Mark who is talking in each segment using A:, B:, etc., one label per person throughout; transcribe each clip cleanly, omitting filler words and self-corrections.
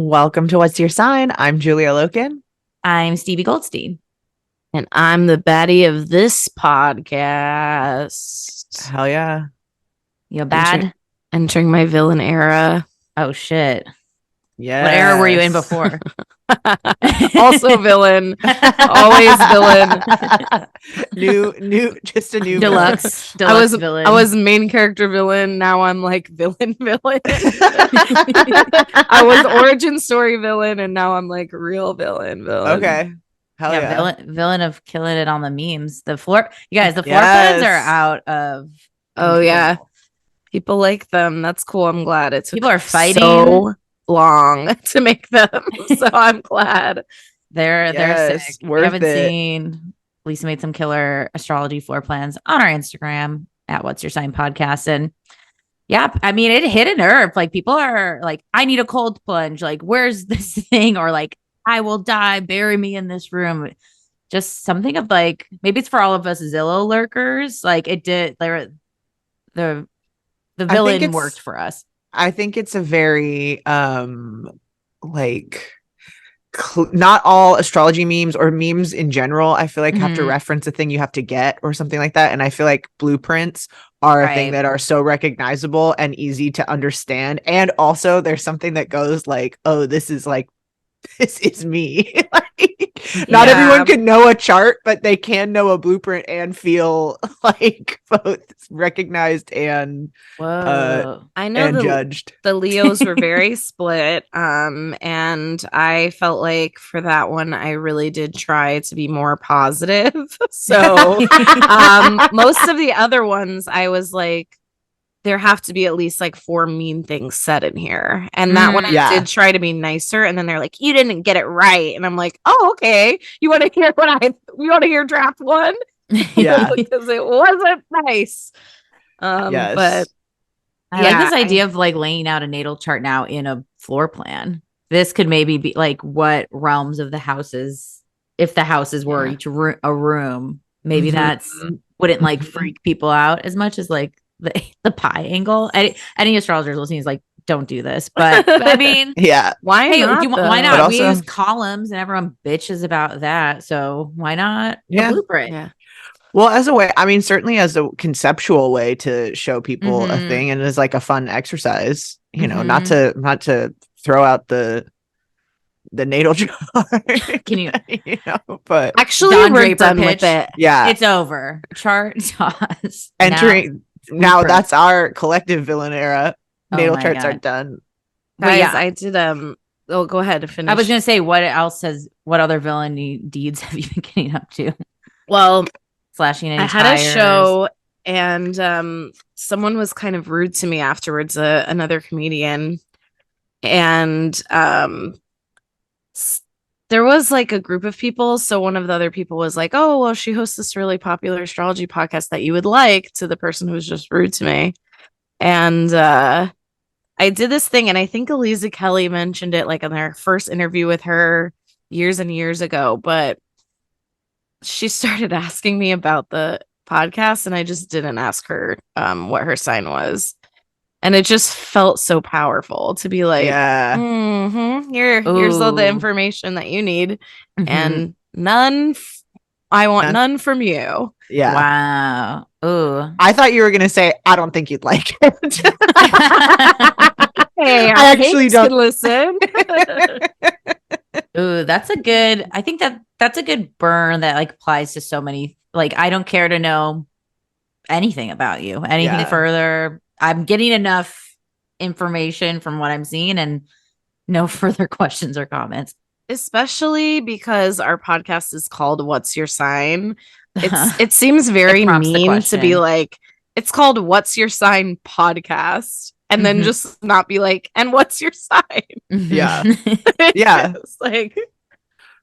A: Welcome to What's Your Sign? I'm Julia Loken.
B: I'm Stevie Goldstein.
C: And I'm the baddie of this podcast.
A: Hell yeah.
B: You bad?
C: Entering my villain era.
B: Oh, shit.
A: Yeah.
B: What era were you in before?
C: Also villain. Always villain.
A: Just a new
B: Deluxe villain.
C: I was main character villain. Now I'm like villain. I was origin story villain, and now I'm like real villain.
A: Okay. Hell yeah.
B: Villain of killing it on the memes. The floor plans are out of.
C: Oh yeah. People like them. That's cool. I'm glad.
B: People are fighting
C: so long to make them. So I'm glad.
B: They're sick. We haven't
A: it.
B: seen. Lisa made some killer astrology floor plans on our Instagram at What's Your Sign Podcast. And yeah, I mean, it hit a nerve. Like, people are like, I need a cold plunge. Like, where's this thing? Or like, I will die. Bury me in this room. Just something of like, maybe it's for all of us Zillow lurkers. Like, it did. The villain worked for us.
A: I think it's a very not all astrology memes or memes in general, I feel like have to reference a thing you have to get or something like that. And I feel like blueprints are a thing that are so recognizable and easy to understand. And also there's something that goes like, oh, this is me. Not everyone can know a chart, but they can know a blueprint and feel like both recognized and
C: I know
A: and judged.
C: The Leos were very split, and I felt like for that one I really did try to be more positive. So most of the other ones I was like, there have to be at least like 4 mean things said in here. And that one I did try to be nicer. And then they're like, you didn't get it right. And I'm like, oh, okay. You want to hear you want to hear draft 1?
A: Yeah.
C: Because it wasn't nice.
A: Yes.
C: But
B: I like this idea of like laying out a natal chart now in a floor plan. This could maybe be like what realms of the houses, if the houses were each a room, maybe that's wouldn't like freak people out as much as like the pie angle. Any astrologers listening is like, don't do this. But I mean,
C: why not?
B: Why not?
A: Also,
B: we use columns and everyone bitches about that. So why not a blueprint?
C: Yeah.
A: Well, as a way, I mean, certainly as a conceptual way to show people a thing, and as like a fun exercise, you know, not to throw out the natal chart.
B: Can you
A: but
C: actually we're done with it.
A: Yeah,
B: it's over. Chart toss.
A: Now that's our collective villain era. Natal charts are done.
C: Guys, I did go ahead and finish.
B: I was gonna say, what other villainy deeds have you been getting up to?
C: Well,
B: slashing any
C: I had
B: tires.
C: A show, and someone was kind of rude to me afterwards, another comedian, and there was like a group of people. So one of the other people was like, oh, well, she hosts this really popular astrology podcast that you would like, to the person who was just rude to me. And I did this thing, and I think Eliza Kelly mentioned it like in their first interview with her years and years ago, but she started asking me about the podcast, and I just didn't ask her what her sign was. And it just felt so powerful to be like, here's all the information that you need, and I want none from you.
A: Yeah.
B: Wow. Ooh.
A: I thought you were gonna say, I don't think you'd like it.
C: Hey, I actually don't listen.
B: Ooh, I think that's a good burn that like applies to so many. Like, I don't care to know anything about you, anything further. I'm getting enough information from what I'm seeing, and no further questions or comments.
C: Especially because our podcast is called What's Your Sign? It seems very mean to be like, it's called What's Your Sign Podcast, and then just not be like, and what's your sign?
A: Yeah. Yeah.
C: It's like,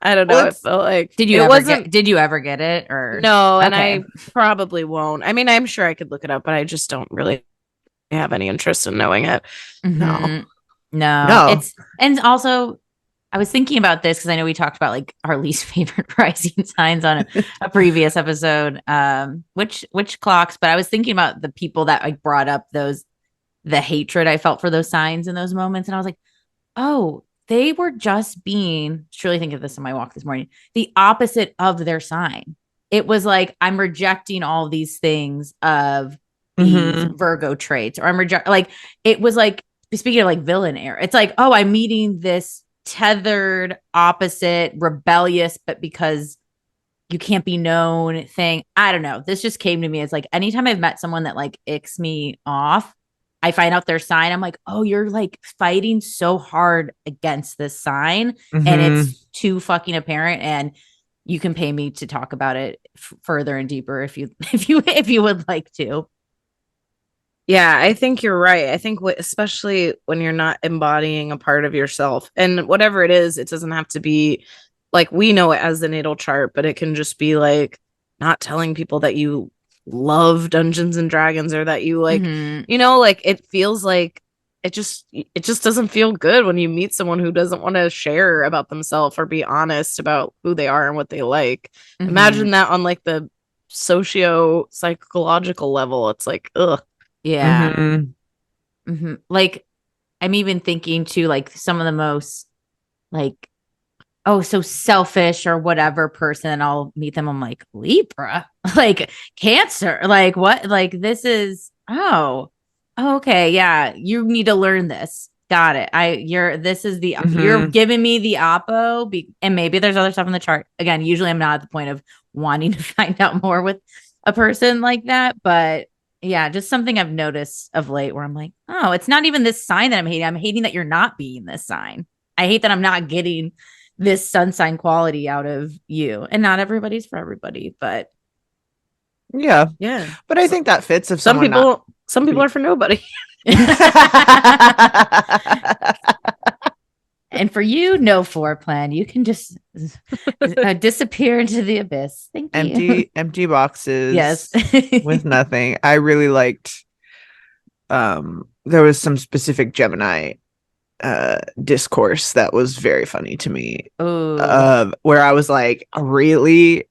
C: I don't know. It felt like
B: did you ever get it, or
C: no? And I probably won't. I mean, I'm sure I could look it up, but I just don't really have any interest in knowing it.
B: No. It's, and also I was thinking about this because I know we talked about like our least favorite rising signs on a previous episode, which clocks. But I was thinking about the people that like brought up the hatred I felt for those signs in those moments, and I was like, oh, they were just being, truly think of this in my walk this morning, the opposite of their sign. It was like, I'm rejecting all these things of these Virgo traits, or I'm rejecting, like, it was like, speaking of like villain air, it's like, oh, I'm meeting this tethered, opposite, rebellious, but because you can't be known thing. I don't know. This just came to me as like, anytime I've met someone that like icks me off, I find out their sign. I'm like, oh, you're like fighting so hard against this sign, and it's too fucking apparent. And you can pay me to talk about it further and deeper if you would like to.
C: Yeah, I think you're right. I think especially when you're not embodying a part of yourself, and whatever it is, it doesn't have to be like we know it as the natal chart, but it can just be like not telling people that you love Dungeons and Dragons, or that you like, you know, like it feels like it just doesn't feel good when you meet someone who doesn't want to share about themselves or be honest about who they are and what they like. Imagine that on like the socio-psychological level. It's like, ugh.
B: Yeah. Like, I'm even thinking too, like some of the most like, oh, so selfish or whatever person, and I'll meet them. I'm like, Libra, like Cancer, like what? Like this is, oh, okay. Yeah. You need to learn this. Got it. This is the, you're giving me the oppo, and maybe there's other stuff in the chart. Again, usually I'm not at the point of wanting to find out more with a person like that, but yeah, just something I've noticed of late where I'm like, oh, it's not even this sign that I'm hating. I'm hating that you're not being this sign. I hate that I'm not getting this sun sign quality out of you. And not everybody's for everybody, but
A: yeah. But I think that fits if some people
C: are for nobody.
B: And for you, no foreplan. You can just disappear into the abyss. Thank you.
A: Empty boxes.
B: Yes.
A: With nothing. I really liked there was some specific Gemini discourse that was very funny to me. Where I was like, really?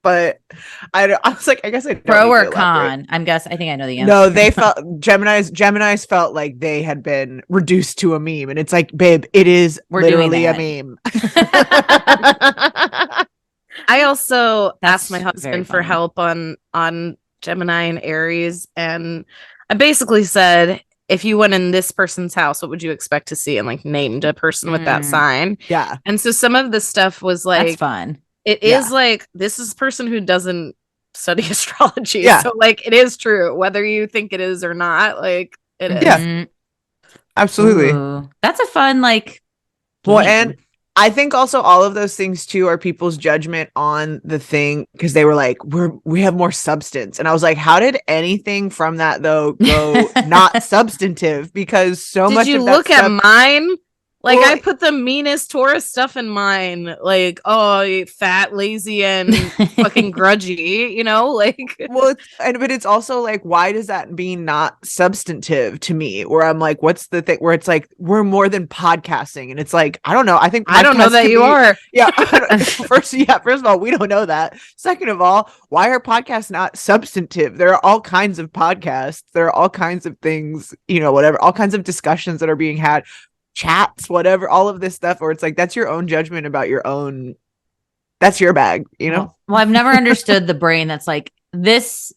A: But I was like, I guess I
B: pro or con. I think I know the answer.
A: No, they felt Geminis felt like they had been reduced to a meme, and it's like, babe, it is literally a meme.
C: I also asked my husband for help on Gemini and Aries, and I basically said, if you went in this person's house, what would you expect to see? And like named a person with that sign.
A: Yeah.
C: And so some of the stuff was like,
B: that's fun.
C: It is like, this is a person who doesn't study astrology. Yeah. So like, it is true, whether you think it is or not, like it is.
A: Yeah. Absolutely.
B: Ooh, that's a fun, like,
A: well, and I think also all of those things too are people's judgment on the thing, because they were like, we have more substance. And I was like, how did anything from that though go not substantive? Because so much
C: of that look at mine? Like, well, I put the meanest Taurus stuff in mine, like, oh, fat, lazy, and fucking grudgy, you know, like.
A: Well, but it's also like, why does that mean not substantive to me? Where I'm like, what's the thing where it's like, we're more than podcasting, and it's like, I don't know. I think
C: I don't know that you are.
A: Yeah. First of all, we don't know that. Second of all, why are podcasts not substantive? There are all kinds of podcasts. There are all kinds of things, you know, whatever, all kinds of discussions that are being had. Chats, whatever, all of this stuff, or it's like, that's your own judgment about your own, that's your bag, you know.
B: Well, I've never understood the brain that's like, this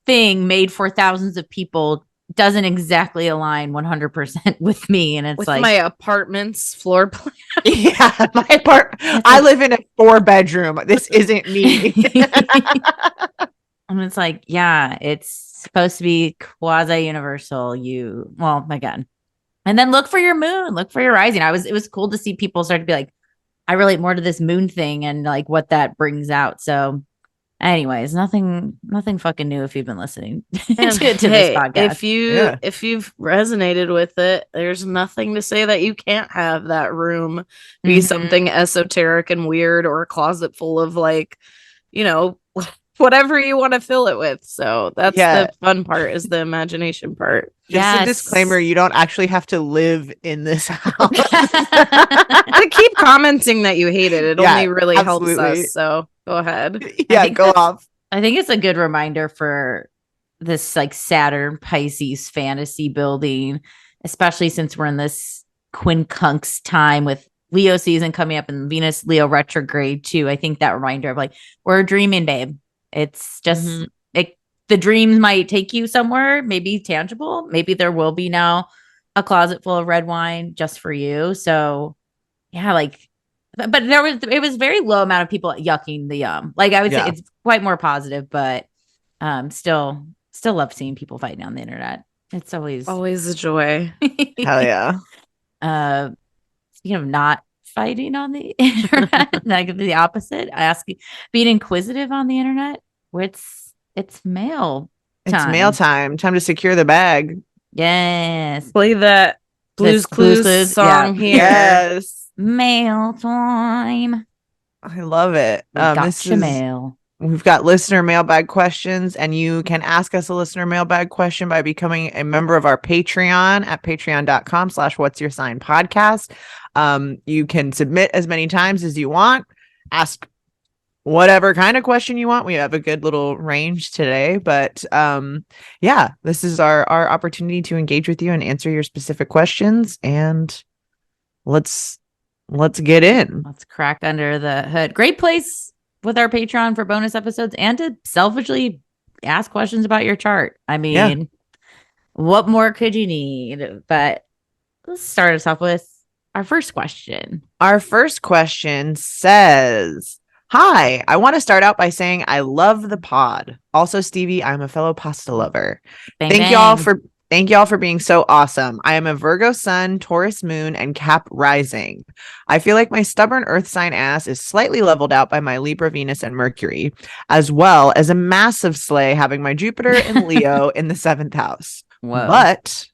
B: thing made for thousands of people doesn't exactly align 100% with me, and it's with like
C: my apartment's floor plan.
A: Yeah, I live in a 4-bedroom. This isn't me.
B: And it's like, yeah, it's supposed to be quasi-universal. Again. And then look for your moon, look for your rising. It was cool to see people start to be like, I relate more to this moon thing and like what that brings out. So anyways, nothing fucking new if you've been listening to this podcast.
C: If you've resonated with it, there's nothing to say that you can't have that room be something esoteric and weird, or a closet full of like, you know, whatever you want to fill it with. So that's the fun part, is the imagination part.
A: Just a disclaimer, you don't actually have to live in this house.
C: To keep commenting that you hate it. It only really helps us. So go ahead.
A: Yeah, go off.
B: I think it's a good reminder for this like Saturn Pisces fantasy building, especially since we're in this quincunx time with Leo season coming up and Venus Leo retrograde too. I think that reminder of like, we're dreaming, babe. It's just the dreams might take you somewhere, maybe tangible. Maybe there will be now a closet full of red wine just for you. So yeah, like, but it was very low amount of people yucking the yum. Like I would say it's quite more positive, but still love seeing people fighting on the internet. It's always
C: a joy.
A: Hell yeah.
B: Not fighting on the internet, like the opposite. Being inquisitive on the internet. It's mail time.
A: It's mail time. Time to secure the bag.
B: Yes.
C: Play that Blues Clues song here.
A: Yes.
B: Mail time.
A: I love it.
B: Mail.
A: We've got listener mailbag questions, and you can ask us a listener mailbag question by becoming a member of our Patreon at patreon.com/what's-your-sign-podcast. You can submit as many times as you want. Ask whatever kind of question you want. We have a good little range today, but this is our opportunity to engage with you and answer your specific questions. And let's get in.
B: Let's crack under the hood. Great place with our Patreon for bonus episodes and to selfishly ask questions about your chart. I mean, what more could you need? But let's start us off with our first question. Our first question says, hi, I want to start out by saying I love the pod. Also, Stevie, I'm a fellow pasta lover. Thank y'all for being so awesome. I am a Virgo sun, Taurus moon, and Cap rising. I feel like my stubborn earth sign ass is slightly leveled out by my Libra Venus and Mercury, as well as a massive sleigh having my Jupiter and Leo in the 7th house. Whoa. But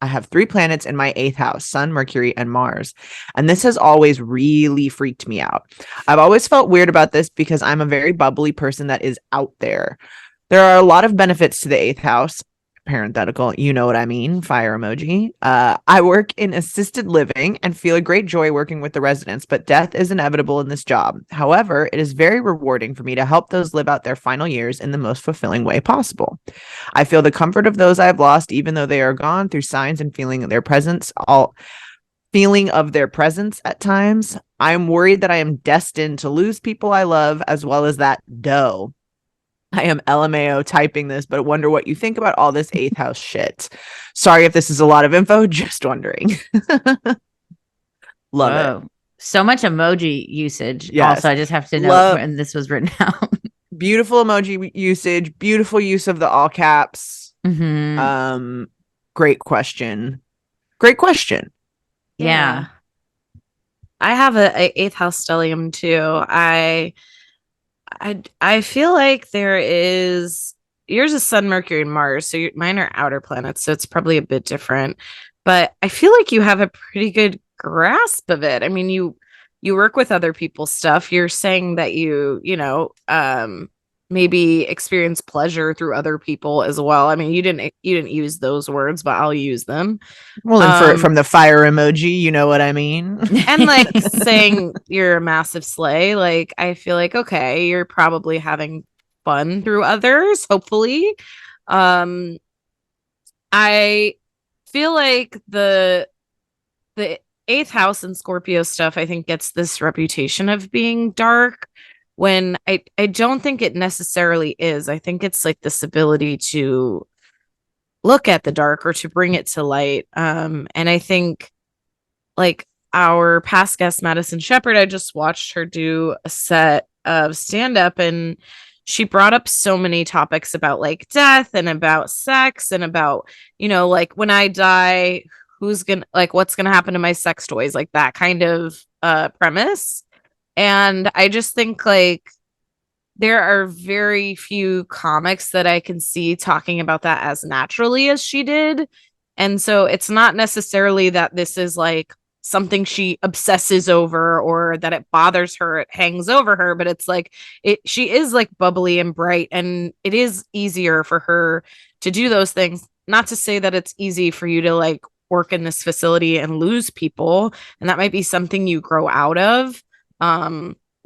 B: I have 3 planets in my 8th house, Sun, Mercury, and Mars. And this has always really freaked me out. I've always felt weird about this because I'm a very bubbly person that is out there. There are a lot of benefits to the 8th house. Parenthetical, you know what I mean, fire emoji. I work in assisted living and feel a great joy working with the residents, but death is inevitable in this job. However, it is very rewarding for me to help those live out their final years in the most fulfilling way possible. I feel the comfort of those I've lost, even though they are gone, through signs and feeling of their presence at times. I'm worried that I am destined to lose people I love, as well as that dough. I am LMAO typing this, but wonder what you think about all this 8th house shit. Sorry if this is a lot of info, just wondering. Love it. So much emoji usage. Yes. Also, I just have to know when this was written out.
A: Beautiful emoji usage, beautiful use of the all caps.
B: Mm-hmm.
A: Great question.
B: Yeah.
C: I have a 8th house stellium too. I feel like yours is Sun, Mercury, and Mars. So mine are outer planets. So it's probably a bit different. But I feel like you have a pretty good grasp of it. I mean, you work with other people's stuff. You're saying that you maybe experience pleasure through other people as well. I mean, you didn't use those words, but I'll use them.
A: Well, and from the fire emoji, you know what I mean?
C: And like saying you're a massive sleigh, like I feel like, okay, you're probably having fun through others, hopefully. I feel like the 8th house and Scorpio stuff, I think, gets this reputation of being dark, when I don't think it necessarily is. I think it's like this ability to look at the dark or to bring it to light. And I think like our past guest, Madison Shepard, I just watched her do a set of stand-up, and she brought up so many topics about like death and about sex and about, like when I die, what's gonna happen to my sex toys, like that kind of premise. And I just think like there are very few comics that I can see talking about that as naturally as she did. And so it's not necessarily that this is like something she obsesses over or that it bothers her, it hangs over her, but it's like she is like bubbly and bright, and it is easier for her to do those things. Not to say that it's easy for you to like work in this facility and lose people, and that might be something you grow out of.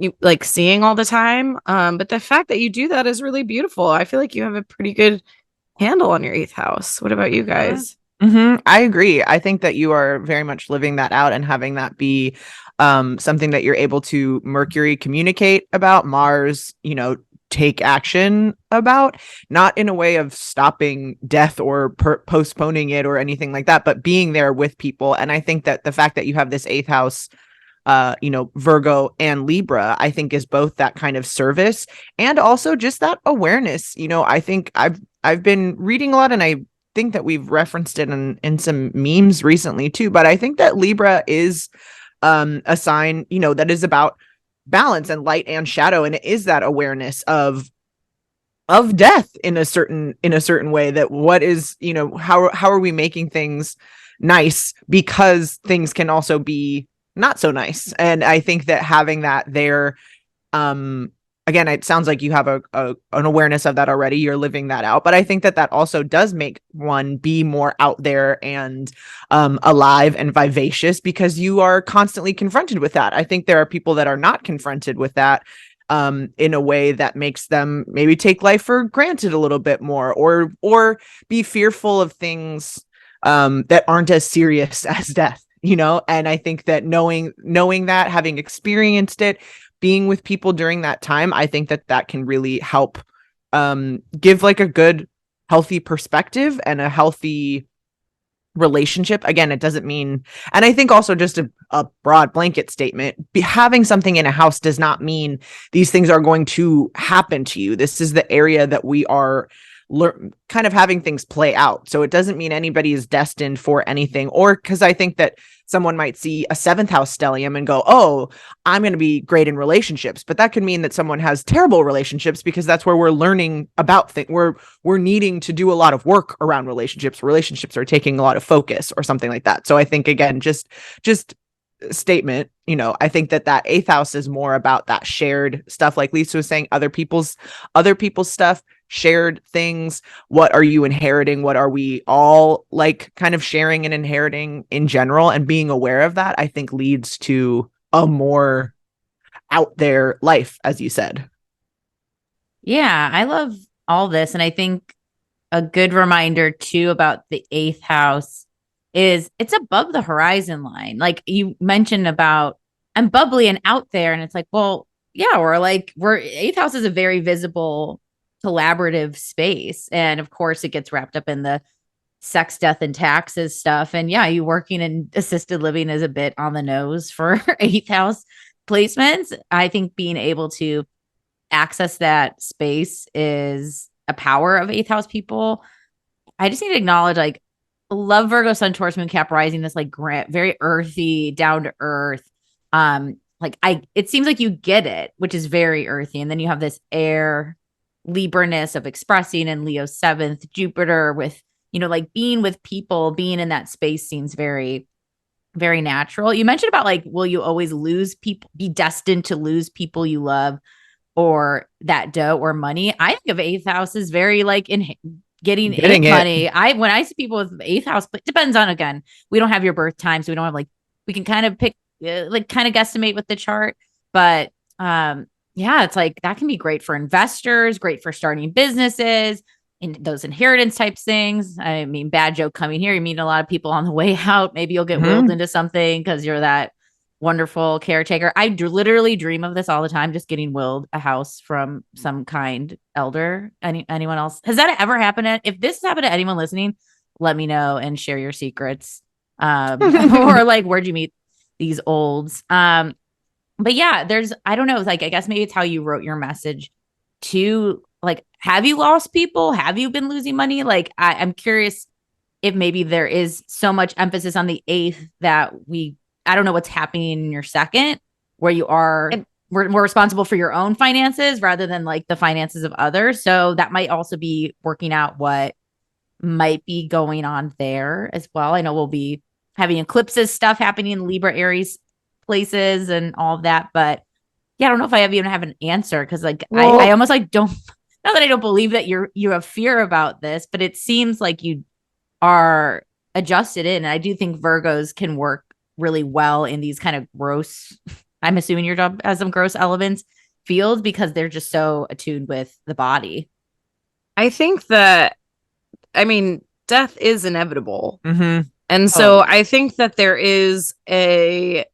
C: You like seeing all the time, but the fact that you do that is really beautiful. I feel like you have a pretty good handle on your 8th house. What about you guys?
A: I agree. I think that you are very much living that out and having that be something that you're able to Mercury communicate about, Mars, take action about, not in a way of stopping death or postponing it or anything like that, but being there with people. And I think that the fact that you have this eighth house, Virgo and Libra, I think is both that kind of service and also just that awareness. I think I've been reading a lot, and I think that we've referenced it in some memes recently too, but I think that Libra is a sign, that is about balance and light and shadow, and it is that awareness of death in a certain way, that what is, how are we making things nice, because things can also be not so nice. And I think that having that there, again, it sounds like you have an awareness of that already. You're living that out. But I think that also does make one be more out there and alive and vivacious, because you are constantly confronted with that. I think there are people that are not confronted with that in a way that makes them maybe take life for granted a little bit more, or be fearful of things that aren't as serious as death, And I think that knowing that, having experienced it, being with people during that time, I think that can really help give like a good, healthy perspective and a healthy relationship. Again, it doesn't mean, and I think also just a broad blanket statement, having something in a house does not mean these things are going to happen to you. This is the area that we are kind of having things play out. So it doesn't mean anybody is destined for anything, or because I think that someone might see a 7th house stellium and go, oh, I'm going to be great in relationships. But that could mean that someone has terrible relationships, because that's where we're learning about things. We're needing to do a lot of work around relationships. Relationships are taking a lot of focus or something like that. So I think, again, just statement, I think that 8th house is more about that shared stuff, like Lisa was saying, other people's stuff, shared things. What are you inheriting? What are we all like kind of sharing and inheriting in general? And being aware of that, I think, leads to a more out there life, as you said.
B: Yeah, I love all this. And I think a good reminder too about the 8th house is it's above the horizon line. Like you mentioned about, I'm bubbly and out there. And it's like, well, yeah, we're 8th house is a very visible collaborative space. And of course it gets wrapped up in the sex, death, and taxes stuff. And yeah, you working in assisted living is a bit on the nose for 8th house placements. I think being able to access that space is a power of 8th house people. I just need to acknowledge, like, love Virgo, Sun, Taurus, Moon, Cap, Rising, this like very earthy, down to earth. It seems like you get it, which is very earthy. And then you have this air Libra-ness of expressing, and Leo 7th, Jupiter with, like being with people, being in that space seems very, very natural. You mentioned about like, will you always lose people, be destined to lose people you love, or that dough or money? I think of 8th house as very like in getting money. When I see people with 8th house, but it depends on, again, we don't have your birth time, so we don't have we can kind of pick kind of guesstimate with the chart, but yeah, it's like that can be great for investors, great for starting businesses, and those inheritance types things. I mean, bad joke coming here. You meet a lot of people on the way out. Maybe you'll get willed into something because you're that wonderful caretaker. I literally dream of this all the time, just getting willed a house from some kind elder. Anyone else? Has that ever happened? If this has happened to anyone listening, let me know and share your secrets. Or like, where'd you meet these olds? But yeah, I don't know, like, I guess maybe it's how you wrote your message to, like, have you lost people? Have you been losing money? Like, I'm curious if maybe there is so much emphasis on the 8th that I don't know what's happening in your 2nd, where you are more responsible for your own finances rather than like the finances of others. So that might also be working out what might be going on there as well. I know we'll be having eclipses stuff happening in Libra, Aries places and all of that. But yeah, I don't know if I even have an answer, because like I almost like don't, not that I don't believe that you have fear about this, but it seems like you are adjusted in. And I do think Virgos can work really well in these kind of gross, I'm assuming your job has some gross elements fields, because they're just so attuned with the body.
C: I think that, I mean, death is inevitable.
A: Mm-hmm.
C: And so I think that there is a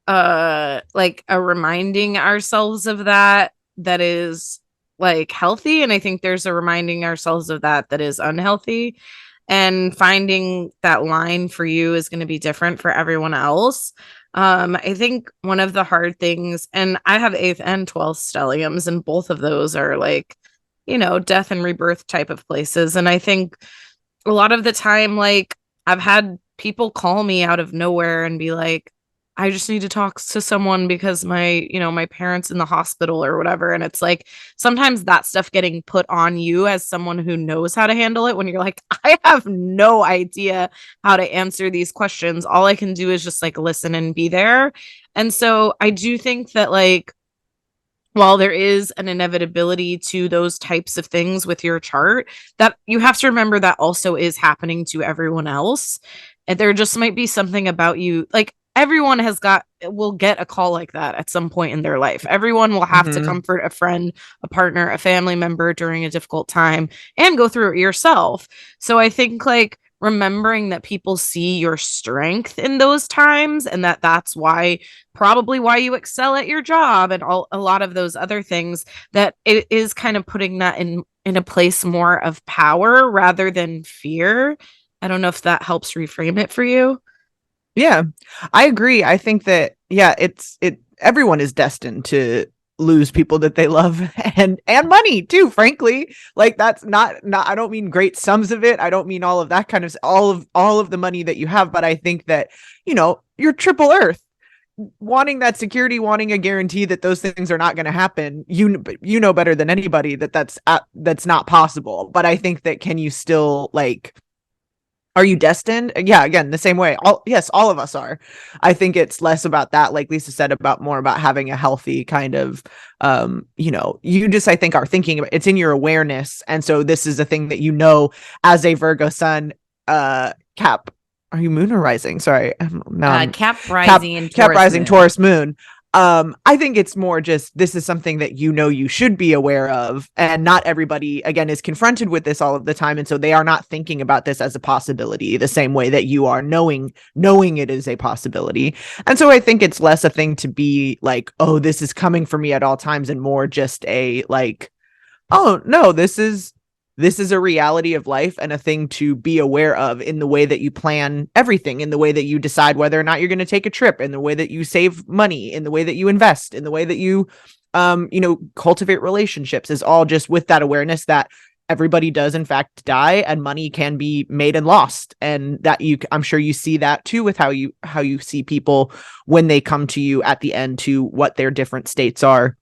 C: like a reminding ourselves of that is like healthy, and I think there's a reminding ourselves of that is unhealthy, and finding that line for you is going to be different for everyone else. I think one of the hard things, and I have 8th and 12th stelliums, and both of those are like, you know, death and rebirth type of places. And I think a lot of the time, like, I've had people call me out of nowhere and be like, I just need to talk to someone because my parents in the hospital or whatever. And it's like, sometimes that stuff getting put on you as someone who knows how to handle it, when you're like, I have no idea how to answer these questions. All I can do is just like listen and be there. And so I do think that, like, while there is an inevitability to those types of things with your chart, that you have to remember that also is happening to everyone else. And there just might be something about you, like, everyone will get a call like that at some point in their life. Everyone will have to comfort a friend, a partner, a family member during a difficult time, and go through it yourself. So I think, like, remembering that people see your strength in those times, and that's probably why you excel at your job and a lot of those other things, that it is kind of putting that in a place more of power rather than fear. I don't know if that helps reframe it for you.
A: Yeah, I agree. I think that, yeah, everyone is destined to lose people that they love, and money too, frankly. Like, that's not I don't mean great sums of it. I don't mean all of that kind of all of the money that you have, but I think that, you know, you're triple earth, wanting that security, wanting a guarantee that those things are not going to happen. You know better than anybody that that's not possible. But I think that, can you still, like, are you destined? Yeah, again, the same way. All of us are. I think it's less about that, like Lisa said, more about having a healthy kind of, you know, you just, I think, are thinking about it's in your awareness. And so this is a thing that, you know, as a Virgo sun, Cap, are you moon or rising? Sorry.
B: Cap rising and
A: Cap rising Taurus moon. I think it's more just, this is something that, you know, you should be aware of, and not everybody, again, is confronted with this all of the time, and so they are not thinking about this as a possibility the same way that you are knowing it is a possibility. And so I think it's less a thing to be like, oh, this is coming for me at all times, and more just a, like, oh no, this is a reality of life, and a thing to be aware of in the way that you plan everything, in the way that you decide whether or not you're going to take a trip, in the way that you save money, in the way that you invest, in the way that you, you know, cultivate relationships, is all just with that awareness that everybody does in fact die, and money can be made and lost. And that I'm sure you see that too with how you see people when they come to you at the end, to what their different states are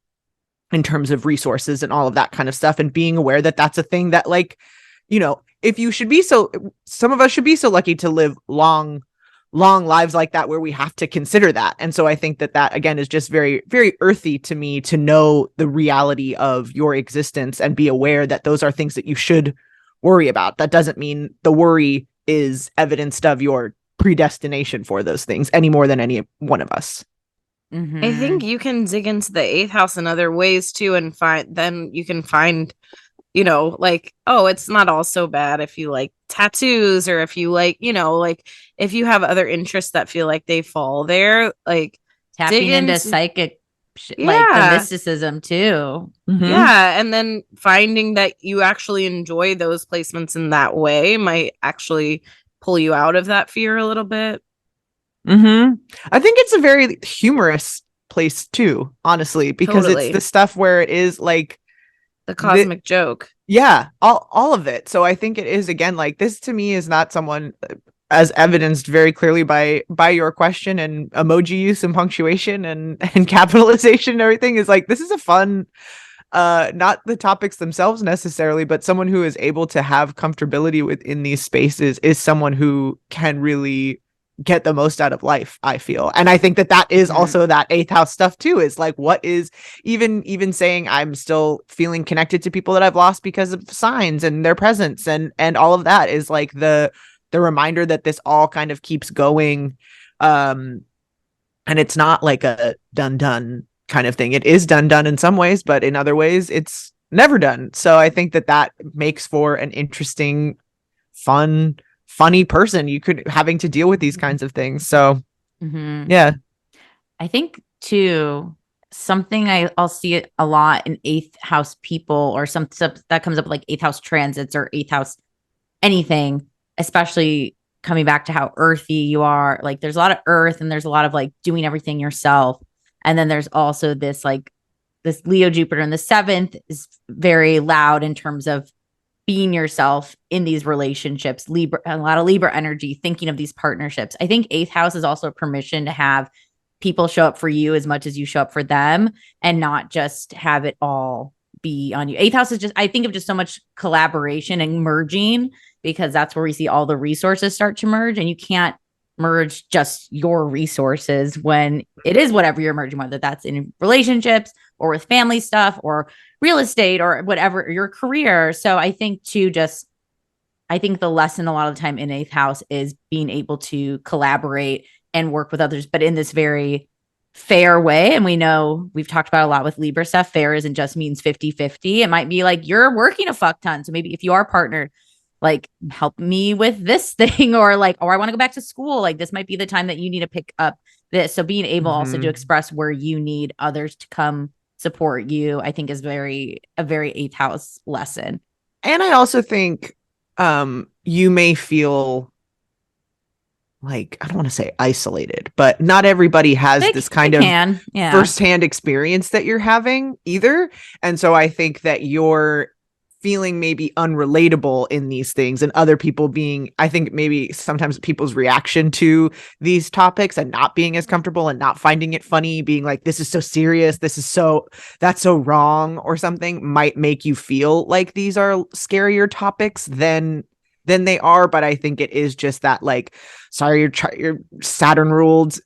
A: in terms of resources and all of that kind of stuff, and being aware that that's a thing that, like, you know, some of us should be so lucky to live long lives like that, where we have to consider that. And so I think that again is just very, very earthy to me, to know the reality of your existence and be aware that those are things that you should worry about. That doesn't mean the worry is evidenced of your predestination for those things any more than any one of us.
C: Mm-hmm. I think you can dig into the 8th house in other ways too, and you can find, you know, like, oh, it's not all so bad if you like tattoos, or if you like, you know, like, if you have other interests that feel like they fall there, like
B: tapping into psychic, like the mysticism too.
C: Mm-hmm. Yeah. And then finding that you actually enjoy those placements in that way might actually pull you out of that fear a little bit.
A: I think it's a very humorous place too, honestly, because It's the stuff where it is like
C: the cosmic joke.
A: Yeah, all of it. So I think it is, again, like, this to me is not someone, as evidenced very clearly by your question and emoji use and punctuation and capitalization and everything, is like, this is a fun, not the topics themselves necessarily, but someone who is able to have comfortability within these spaces is someone who can really get the most out of life, I feel. And I think that is also that 8th house stuff too, is like, what is even saying I'm still feeling connected to people that I've lost because of signs and their presence, and all of that is like the reminder that this all kind of keeps going, and it's not like a done kind of thing. It is done in some ways, but in other ways it's never done. So I think that makes for an interesting funny person you could having to deal with these kinds of things. So yeah.
B: I think too, something I'll see it a lot in eighth house people, or some stuff that comes up like eighth house transits or eighth house anything, especially coming back to how earthy you are. Like there's a lot of earth and there's a lot of like doing everything yourself. And then there's also this Leo Jupiter in the seventh is very loud in terms of being yourself in these relationships. Libra, a lot of Libra energy, thinking of these partnerships. I think eighth house is also permission to have people show up for you as much as you show up for them, and not just have it all be on you. Eighth house is just, I think of just so much collaboration and merging, because that's where we see all the resources start to merge, and you can't merge just your resources when it is whatever you're merging, whether that's in relationships or with family stuff or real estate or whatever, your career. So I think I think the lesson a lot of the time in eighth house is being able to collaborate and work with others, but in this very fair way. And we know we've talked about a lot with Libra stuff. Fair isn't just means 50-50. It might be like you're working a fuck ton. So maybe if you are partnered, like help me with this thing, or like, or I want to go back to school. Like this might be the time that you need to pick up this. So being able also to express where you need others to come support you, I think is a very eighth house lesson.
A: And I also think you may feel like, I don't want to say isolated, but not everybody has this kind of firsthand experience that you're having either. And so I think that you're feeling maybe unrelatable in these things, and other people being, I think maybe sometimes people's reaction to these topics and not being as comfortable and not finding it funny, being like, this is so serious, that's so wrong or something, might make you feel like these are scarier topics than they are. But I think it is just that, like, sorry, you're Saturn ruled,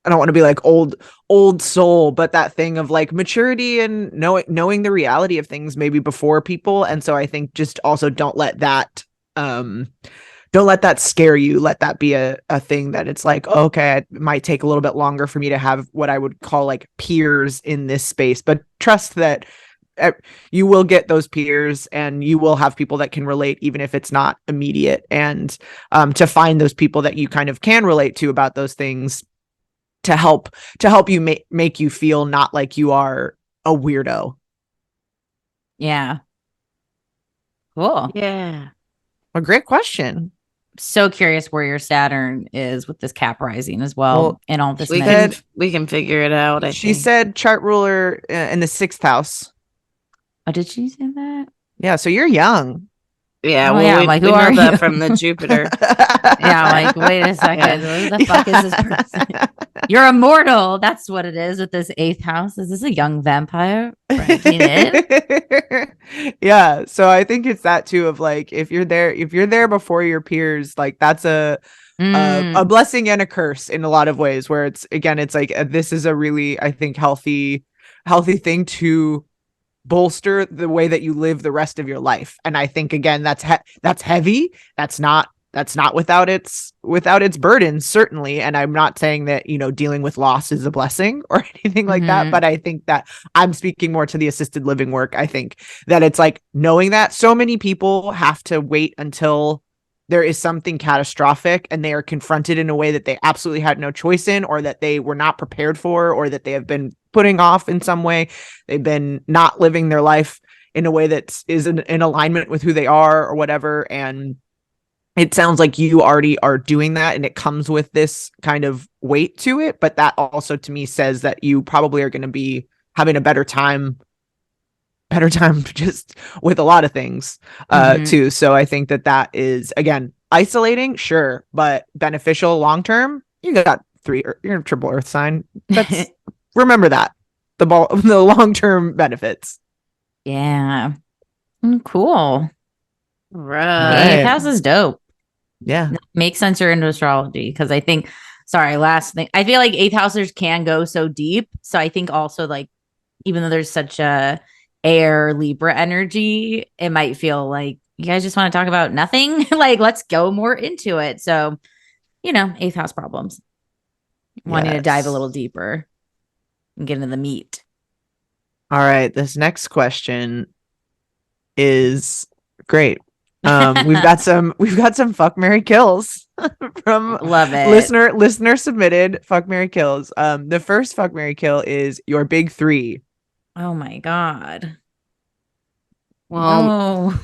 A: I don't want to be like old soul, but that thing of like maturity and knowing the reality of things maybe before people. And so I think just also don't let that scare you. Let that be a thing that it's like, okay, it might take a little bit longer for me to have what I would call like peers in this space, but trust that you will get those peers and you will have people that can relate, even if it's not immediate. And to find those people that you kind of can relate to about those things, to help you make you feel not like you are a weirdo.
B: Yeah. Cool.
C: Yeah.
A: A great question.
B: So curious where your Saturn is with this Cap rising as well, and all this.
C: We can figure it out.
A: She said chart ruler in the 6th house.
B: Oh, did she say that?
A: Yeah. So you're young.
C: Yeah, well, we know that from the Jupiter.
B: Yeah, like, wait a second. Who the fuck is this person? You're immortal. That's what it is with this 8th house. Is this a young vampire?
A: Yeah. So I think it's that too, of like, if you're there before your peers, like that's a blessing and a curse in a lot of ways, where it's like, this is a really, I think, healthy thing to bolster the way that you live the rest of your life. And I think, again, that's heavy. That's not without its burdens, certainly. And I'm not saying that, dealing with loss is a blessing or anything like that. But I think that I'm speaking more to the assisted living work. I think that it's like knowing that so many people have to wait until there is something catastrophic and they are confronted in a way that they absolutely had no choice in, or that they were not prepared for, or that they have been putting off in some way. They've been not living their life in a way that is in alignment with who they are or whatever. And it sounds like you already are doing that, and it comes with this kind of weight to it. But that also to me says that you probably are going to be having a better time just with a lot of things too. So I think that is, again, isolating, sure, but beneficial long term. You got you're a triple earth sign. That's remember that the long term benefits.
B: Yeah. Cool.
C: Right.
B: 8th house is dope.
A: Yeah.
B: Makes sense you're into astrology, because I think, last thing, I feel like 8th housers can go so deep. So I think also, like, even though there's such a air Libra energy, it might feel like you guys just want to talk about nothing. Like, let's go more into it. So, 8th house problems. Wanting to dive a little deeper and get into the meat.
A: All right. This next question is great. We've got some fuck, marry, kills from
B: Love it.
A: listener submitted fuck, marry, kills. The first fuck, marry, kill is your big three.
B: Oh my God.
C: Well,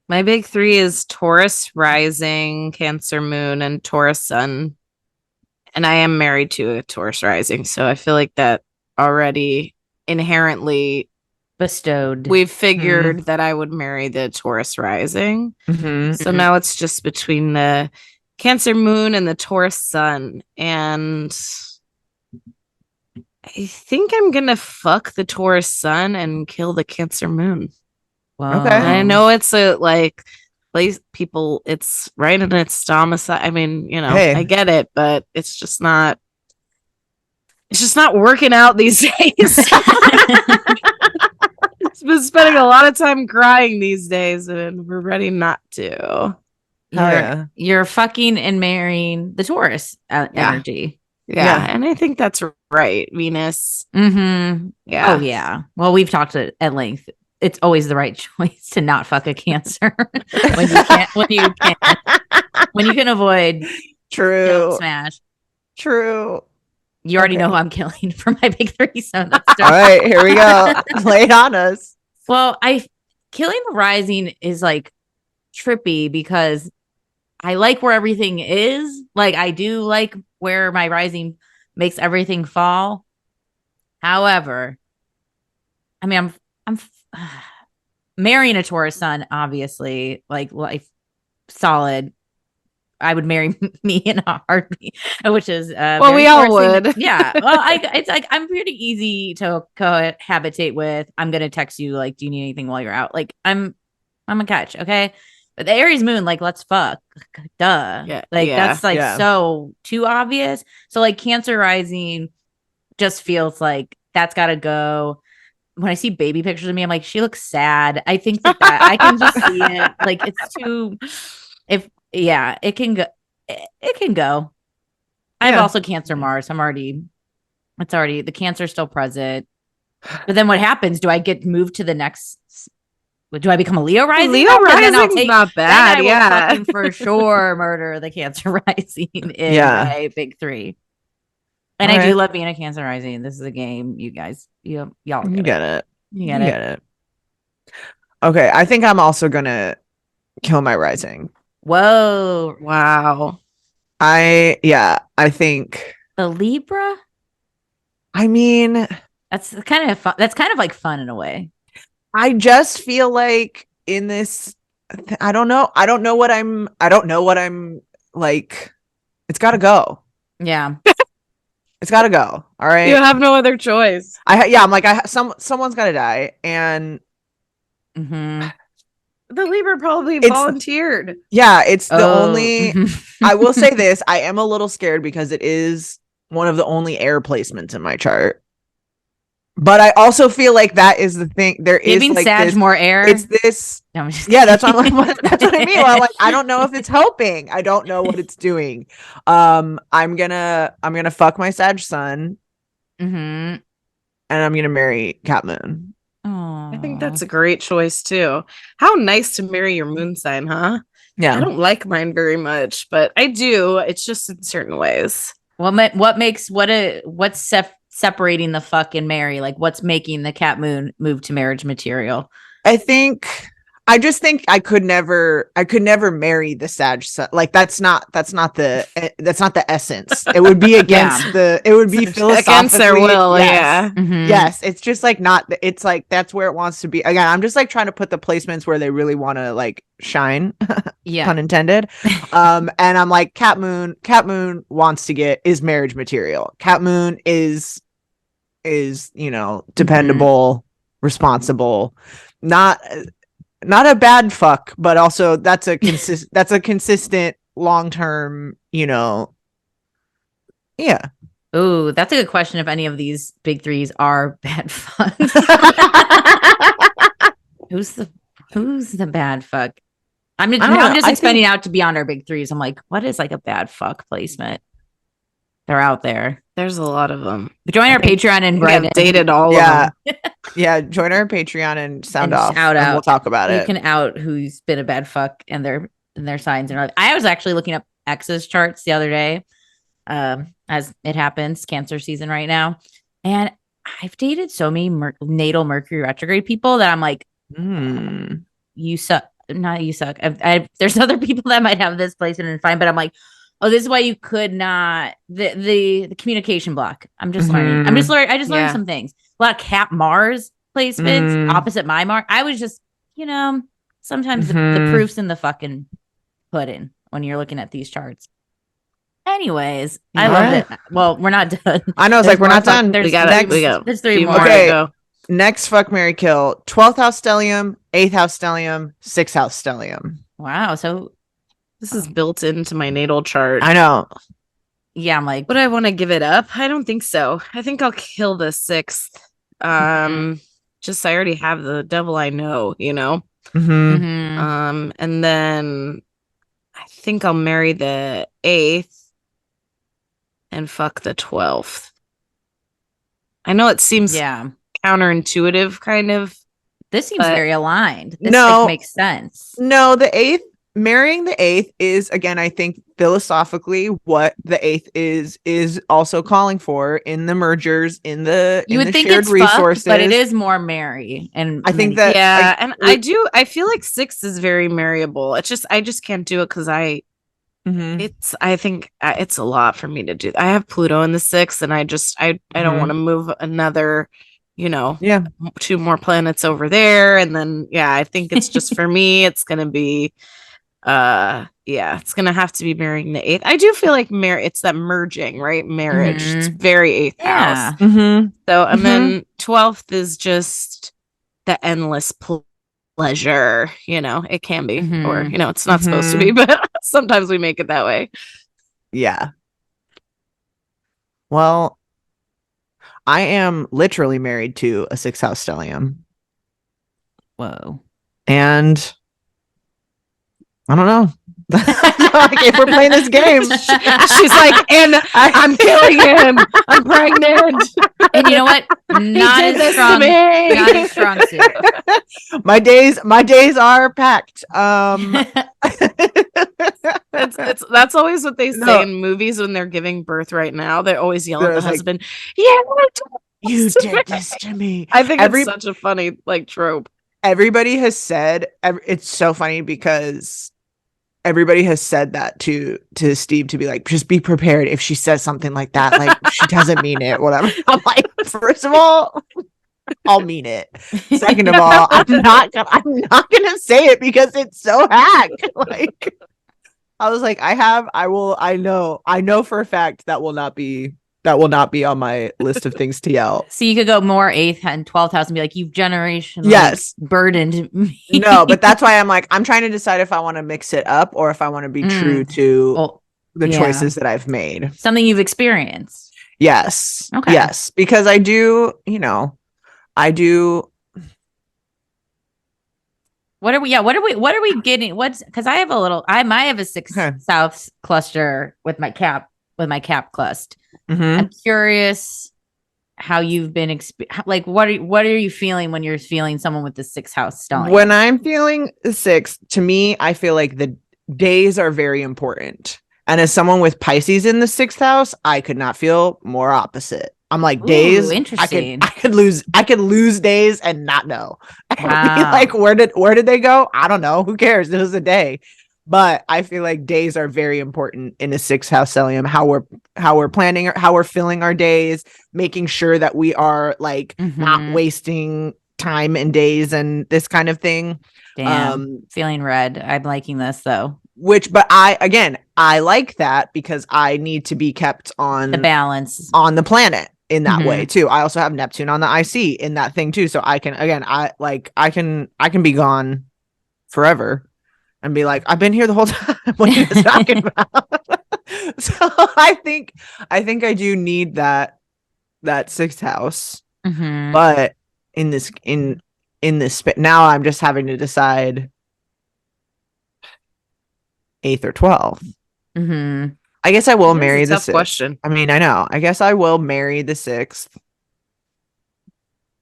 C: my big three is Taurus rising, Cancer moon, and Taurus sun. And I am married to a Taurus rising, so I feel like that already inherently
B: bestowed.
C: We've figured that I would marry the Taurus rising. So now it's just between the Cancer moon and the Taurus sun. And I think I'm gonna fuck the Taurus sun and kill the Cancer moon.
B: Wow.
A: Okay.
C: I know it's a like place people, it's right in its domicile. I mean, you know,
A: Hey.
C: I get it, but it's just not working out these days. I've been spending a lot of time crying these days, and we're ready not to.
B: You're fucking and marrying the Taurus energy.
C: Yeah, and I think that's right, Venus.
B: Mm-hmm.
C: Yeah.
B: Oh yeah. Well, we've talked at length. It's always the right choice to not fuck a Cancer when you can avoid.
A: True.
B: Don't smash.
A: True.
B: You already know who I'm killing for my big three. So that's
A: all right. Here we go. Lay it on us.
B: Well, killing the rising is like trippy because I like where everything is. Like I do like where my rising makes everything fall. However, I mean, I'm marrying a Taurus sun, obviously, like life solid. I would marry me in a heartbeat, which is
C: well, we all would.
B: Yeah. Well, it's like I'm pretty easy to cohabitate with. I'm gonna text you like, do you need anything while you're out? Like I'm a catch, okay? But the Aries moon, like, let's fuck, duh.
C: Yeah,
B: that's like so too obvious. So like Cancer rising just feels like that's gotta go. When I see baby pictures of me, I'm like, she looks sad. I think that I can just see it. Like it's too. It can go. It can go. I have also Cancer Mars. It's already the Cancer still present. But then what happens? Do I get moved to the next? Do I become a Leo rising?
C: Leo rising's not bad.
B: Then I will fucking for sure murder the Cancer rising in my big three. And I do love being a Cancer rising. This is a game, you guys. Y'all get it. You get it.
A: Okay, I think I'm also gonna kill my rising.
B: Whoa!
C: Wow.
A: I think
B: the Libra.
A: I mean,
B: that's kind of fun. That's kind of like fun in a way.
A: I just feel like in this, I don't know what I'm like. It's got to go.
B: Yeah.
A: It's got to go. All right.
C: You have no other choice.
A: I'm like, someone's got to die. And
C: the Libra probably volunteered.
A: Yeah. It's the only, I will say this. I am a little scared because it is one of the only air placements in my chart. But I also feel like that is the thing. There
B: Giving
A: is like
B: Sag
A: this,
B: more air.
A: It's this.
B: No, I'm just
A: that's what that's what I mean. I'm like, I don't know if it's helping. I don't know what it's doing. I'm gonna fuck my Sag sun. And I'm gonna marry Cat Moon.
C: I think that's a great choice too. How nice to marry your moon sign, huh?
A: Yeah.
C: I don't like mine very much, but I do. It's just in certain ways.
B: What's separating the fuck and marry? Like what's making the Cat Moon move to marriage material?
A: I just think I could never marry the Sag sun. Like that's not the essence. It would be against it would be philosophically
C: against their will.
A: Yes.
C: Yeah.
A: Yes. It's just like it's like that's where it wants to be. Again, I'm just like trying to put the placements where they really want to like shine. Pun intended. And I'm like, Cat Moon wants to is marriage material. Cat Moon is dependable, responsible, not a bad fuck, but also that's a consistent long-term, Yeah.
B: Ooh, that's a good question if any of these big threes are bad fucks. Who's the bad fuck? I'm just expanding out to beyond our big threes. I'm like, what is like a bad fuck placement? They're out there.
C: There's a lot of them.
B: Join our Patreon and write
C: I've dated all of them.
A: Yeah, join our Patreon and sound
B: And
A: off,
B: shout
A: and
B: out.
A: we'll talk about
B: You
A: it.
B: can out who's been a bad fuck and their signs and I was actually looking up exes charts the other day, as it happens, Cancer season right now, and I've dated so many natal Mercury retrograde people that I'm like, you suck. Not you suck. There's other people that might have this placement and fine, but I'm like, oh, this is why you could not the communication block. I'm just learning. I just learned some things. A lot of Cap Mars placements opposite my Mars. I was just, sometimes the proof's in the fucking pudding when you're looking at these charts. Anyways, I loved it. Well, we're not done.
A: I know, it's like we're not done.
B: There's 3 more.
A: Okay. Next, fuck, marry, kill. 12th house stellium, 8th house stellium, 6th house stellium.
B: Wow. So
C: this is built into my natal chart.
A: I know.
B: Yeah, I'm like,
C: would I want to give it up? I don't think so. I think I'll kill the 6th. Just I already have the devil I know, and then I think I'll marry the 8th and fuck the 12th. I know it seems counterintuitive, kind of.
B: This seems very aligned. This makes sense.
A: No, marrying the 8th is, again, I think philosophically what the 8th is also calling for in the mergers, in the shared resources.
B: But it is more marry, and
A: I think that
C: I feel like 6 is very marryable. It's just I just can't do it because I think it's a lot for me to do. I have Pluto in the 6th, and I don't want to move another 2 more planets over there, and then I think it's just for me it's gonna be it's gonna have to be marrying the 8th. I do feel like it's that merging, right? Marriage. It's very 8th house. So and then 12th is just the endless pleasure, it can be, or it's not supposed to be, but sometimes we make it that way.
A: Yeah. Well, I am literally married to a 6th house stellium.
B: Whoa.
A: And I don't know. Like, if we're playing this game,
C: she's like, and I'm killing him. I'm pregnant.
B: And you know what? Not as strong. Not as strong suit.
A: My days are packed.
C: That's always what they say in movies when they're giving birth right now. They're always yelling at the husband. You did this to me.
A: I think
C: it's such a funny trope.
A: Everybody has said, it's so funny because everybody has said that to Steve, to be like, just be prepared if she says something like that, like she doesn't mean it, whatever. I'm like, first of all, I'll mean it. Second of all, I'm not gonna say it because it's so hack. Like, I was like, I know for a fact that will not be on my list of things to yell.
B: So you could go more 8th and 12th house and be like, you've generationally burdened me.
A: No, but that's why I'm like, I'm trying to decide if I want to mix it up or if I want to be true to the choices that I've made.
B: Something you've experienced.
A: Yes.
B: Okay.
A: Yes. Because I do.
B: What are we getting? Because I have a 6th south cluster with my cap cluster. I'm curious how you've been what are you feeling when you're feeling someone with the 6th house stellium?
A: When I'm feeling the 6th, to me, I feel like the days are very important. And as someone with Pisces in the 6th house, I could not feel more opposite. I'm like, days.
B: Interesting.
A: I could lose days and not know.
B: Wow.
A: Be like, where did they go? I don't know. Who cares? It was a day. But I feel like days are very important in a 6th house stellium. How we're planning, how we're filling our days, making sure that we are like not wasting time and days and this kind of thing.
B: Damn, feeling red. I'm liking this though.
A: But I like that because I need to be kept on
B: the balance
A: on the planet in that way too. I also have Neptune on the IC in that thing too. So I can, I can be gone forever. And be like, I've been here the whole time. What are you talking about? So I think I do need that 6th house. But in this now I'm just having to decide 8th or 12th. I guess I will marry the
C: tough
A: 6th.
C: question.
A: I mean, I know. I guess I will marry the 6th.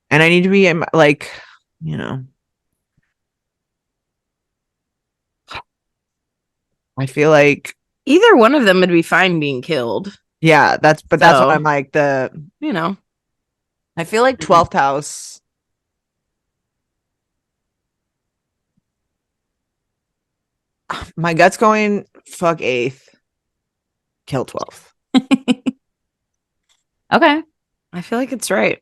A: And I need to be like, you know, I feel like
C: either one of them would be fine being killed.
A: Yeah, that's what I'm like,
C: you know.
A: I feel like 12th house. My gut's going fuck 8th. Kill 12th.
B: Okay.
C: I feel like it's right.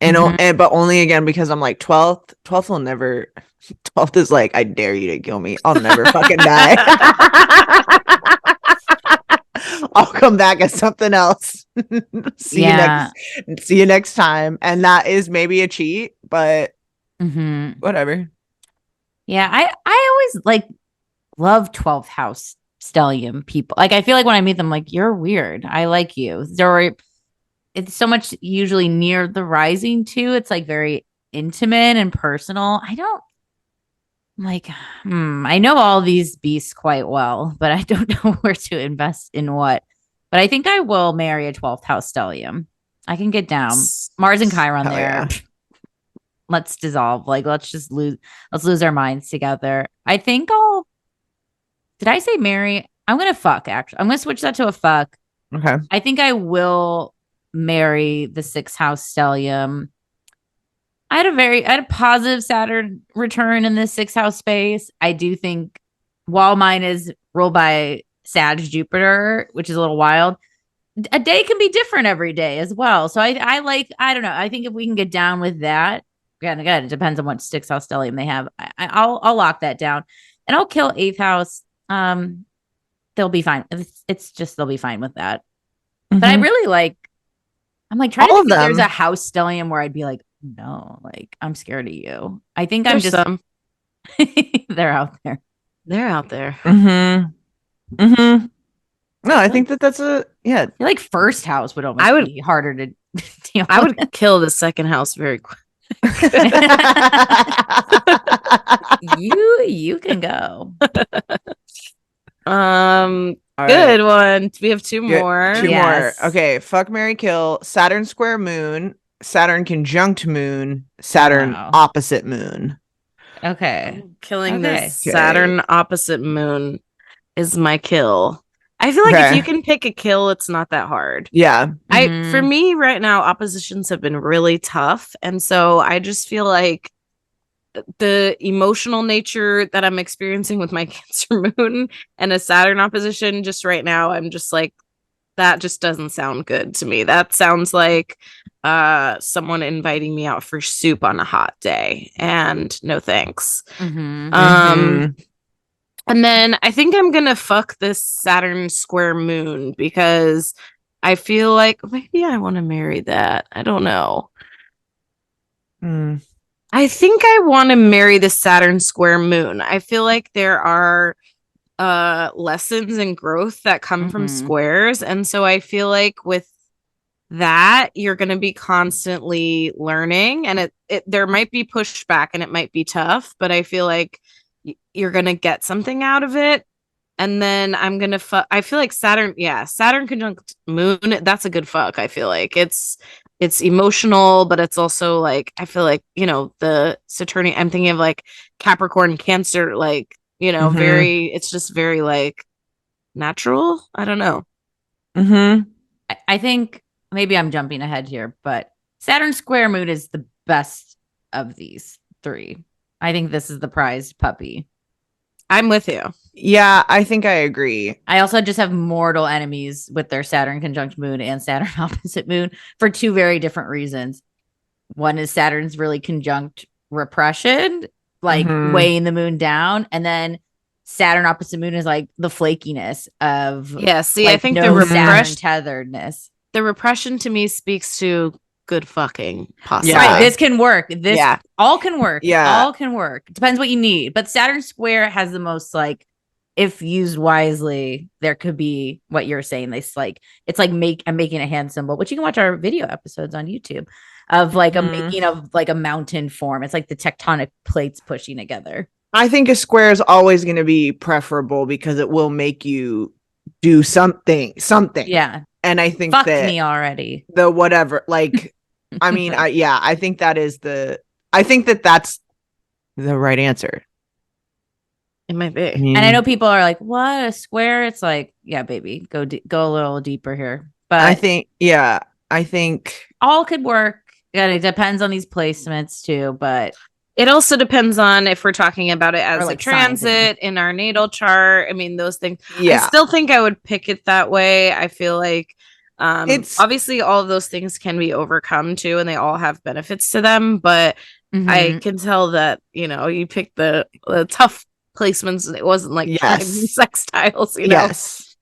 A: And but only again because I'm like 12th will never 12th is like, I dare you to kill me. I'll never fucking die. I'll come back as something else. See you next time. And that is maybe a cheat, but whatever.
B: Yeah, I always like love 12th house stellium people. Like I feel like when I meet them, like, you're weird. I like you. It's so much usually near the rising too. It's like very intimate and personal. I know all these beasts quite well, but I don't know where to invest in what. But I think I will marry a 12th house stellium. I can get down. Mars and Chiron there. Yeah. Let's dissolve. Like, let's lose our minds together. I think did I say marry? I'm going to fuck, actually. I'm going to switch that to a fuck.
A: Okay.
B: I think I will marry the 6th house stellium. I had a positive Saturn return in the 6th house space. I do think while mine is ruled by Sag Jupiter, which is a little wild, a day can be different every day as well. So I don't know. I think if we can get down with that, again, it depends on what 6th house stellium they have. I'll lock that down, and I'll kill 8th house. They'll be fine. It's just they'll be fine with that. But I really like. I'm like trying to think if there's a house stellium where I'd be like, no, like I'm scared of you. I think there's some. They're out there.
C: They're out there.
A: No, I think that's I feel
B: like first house would almost be harder to deal
C: I would kill the 2nd house very quick.
B: You can go.
C: Good one. We have 2 more.
A: Two more. Okay. Fuck, marry, kill. Saturn square moon. Saturn conjunct moon. Saturn opposite moon.
B: Okay.
C: Killing this Saturn opposite moon is my kill. I feel like if you can pick a kill, it's not that hard.
A: Yeah.
C: For me right now, oppositions have been really tough. And so I just feel like the emotional nature that I'm experiencing with my Cancer moon and a Saturn opposition just right now, I'm just like, that just doesn't sound good to me. That sounds like someone inviting me out for soup on a hot day, and no thanks. And then I think I'm gonna fuck this Saturn square moon because I feel like maybe I want to marry that. I don't know. I think I want to marry the Saturn square moon. I feel like there are lessons and growth that come from squares. And so I feel like with that, you're going to be constantly learning, and there might be pushback and it might be tough, but I feel like you're going to get something out of it. And then I'm going to I feel like Saturn conjunct moon, that's a good fuck. I feel like it's emotional, but it's also like, I feel like, the Saturnian, I'm thinking of like Capricorn, Cancer, like, it's just very like natural. I don't know.
B: I think maybe I'm jumping ahead here, but Saturn square moon is the best of these 3. I think this is the prized puppy.
C: I'm with you.
A: Yeah, I think I agree.
B: I also just have mortal enemies with their Saturn conjunct moon and Saturn opposite moon for 2 very different reasons. One is Saturn's really conjunct repression, like weighing the moon down. And then Saturn opposite moon is like the flakiness of
C: I think the
B: Saturn tetheredness.
C: The repression to me speaks to good fucking possibly.
B: Right, this can work. All can work. All can work. Depends what you need. But Saturn square has the most like, if used wisely, there could be what you're saying. It's like I'm making a hand symbol, which you can watch our video episodes on YouTube of like a making of like a mountain form. It's like the tectonic plates pushing together.
A: I think a square is always going to be preferable because it will make you do something.
B: Yeah.
A: And I think
B: Fuck
A: that
B: me already.
A: the whatever, like, I mean, I think that's the right answer.
C: It might be.
B: And I know people are like, what, a square? It's like, yeah, baby, go a little deeper here. But
A: I think
B: all could work. Yeah, it depends on these placements too, but
C: it also depends on if we're talking about it as
B: like
C: a transit in our natal chart. I mean, those things.
A: Yeah.
C: I still think I would pick it that way. I feel like it's obviously all of those things can be overcome too, and they all have benefits to them. But I can tell that, you picked the tough placements, and it wasn't like sextiles,
A: Yes.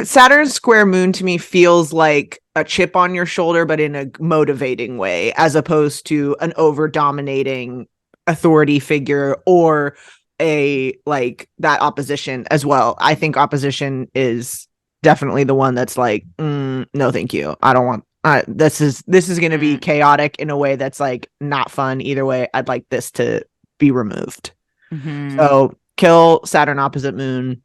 A: Saturn square moon to me feels like a chip on your shoulder, but in a motivating way, as opposed to an over dominating authority figure or a like that opposition as well. I think opposition is definitely the one that's like, no, thank you. I don't want. This is going to be chaotic in a way that's like not fun either way. I'd like this to be removed. So kill Saturn opposite moon.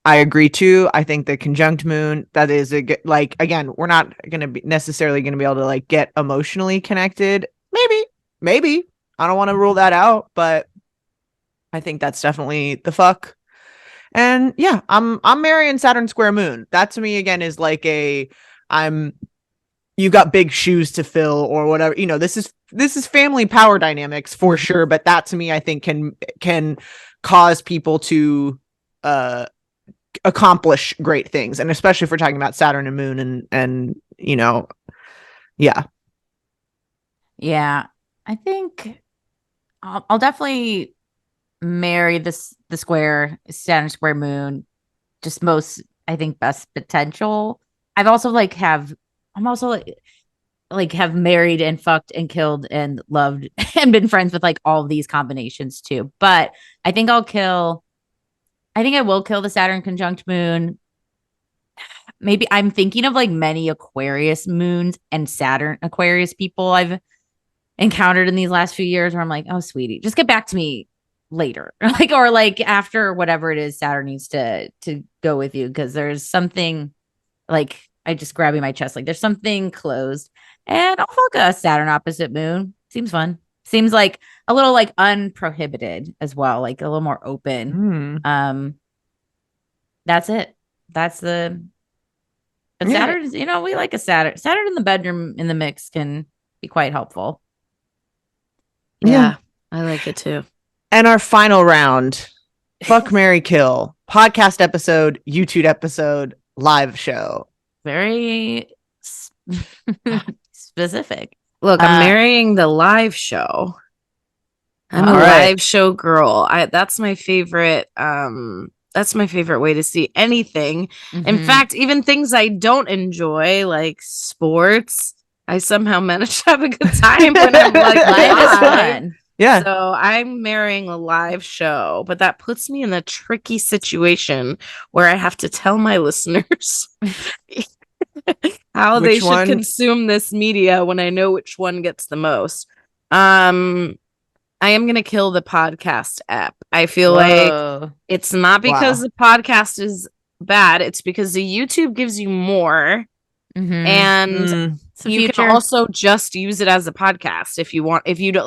A: I agree too. I think the conjunct moon, that is like, again, we're not going to be necessarily going to be able to like get emotionally connected. Maybe. I don't want to rule that out, but I think that's definitely the fuck. And yeah, I'm marrying Saturn square moon. That to me again is like you got big shoes to fill or whatever. This is family power dynamics for sure, but that to me I think can cause people to accomplish great things, and especially if we're talking about Saturn and moon and
B: yeah, I think I'll definitely marry the square Saturn square moon, just most, I think, best potential. I'm also like have married and fucked and killed and loved and been friends with like all of these combinations too, but I think I will kill the Saturn conjunct moon. Maybe I'm thinking of like many Aquarius moons and Saturn Aquarius people I've encountered in these last few years where I'm like, oh, sweetie, just get back to me later. or after whatever it is Saturn needs to go with you. Cause there's something like, I just grabbing my chest. Like there's something closed, and I'll fuck a Saturn opposite moon. Seems fun. Seems like a little like unprohibited as well. Like a little more open. That's it. That's the, but Saturn's, we like a Saturn in the bedroom in the mix can be quite helpful.
C: Yeah, I like it too.
A: And our final round, fuck, marry, kill, podcast episode, YouTube episode, live show.
B: Very specific.
C: Look, I'm marrying the live show. I'm a live show girl. That's my favorite. That's my favorite way to see anything. In fact, even things I don't enjoy, like sports, I somehow manage to have a good time when I'm like live is fun.
A: Yeah.
C: So I'm marrying a live show, but that puts me in a tricky situation where I have to tell my listeners how they should consume this media when I know which one gets the most. I am going to kill the podcast app. I feel like it's not because the podcast is bad. It's because the YouTube gives you more. And you can also just use it as a podcast if you want. If you don't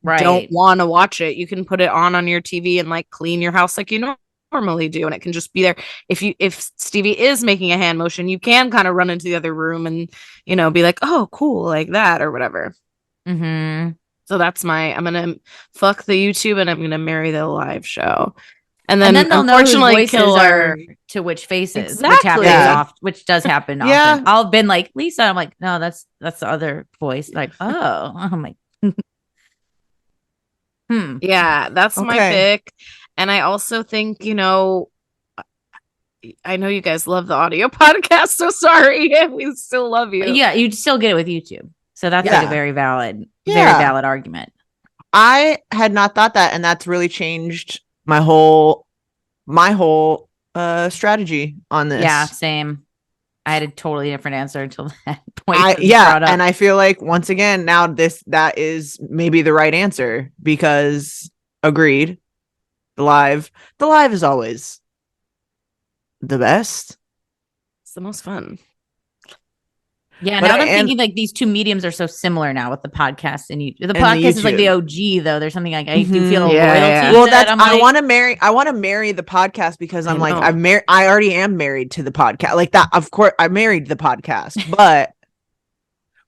C: don't want to watch it, you can put it on your TV and like clean your house like you normally do, and it can just be there. If Stevie is making a hand motion, you can kind of run into the other room and be like, oh, cool, like that or whatever. So that's I'm gonna fuck the YouTube and I'm gonna marry the live show. And then
B: they'll know whose voices are to which faces, which does happen often. I've been like, Lisa, I'm like, no, that's the other voice. Like, oh, I'm like,
C: yeah, that's my pick. And I also think, I know you guys love the audio podcast, so sorry, we still love you.
B: Yeah, you'd still get it with YouTube. So that's like a very valid argument.
A: I had not thought that, and that's really changed my whole strategy on this.
B: Yeah, same. I had a totally different answer until that point.
A: And I feel like once again now that is maybe the right answer, because agreed, the live is always the best.
C: It's the most fun.
B: Yeah, now I'm thinking like these two mediums are so similar now with the podcast and the podcast is like the OG though. There's something like I do feel loyalty.
A: Well, that's I want to marry the podcast because I'm like I already am married to the podcast. Like that, of course, I married the podcast,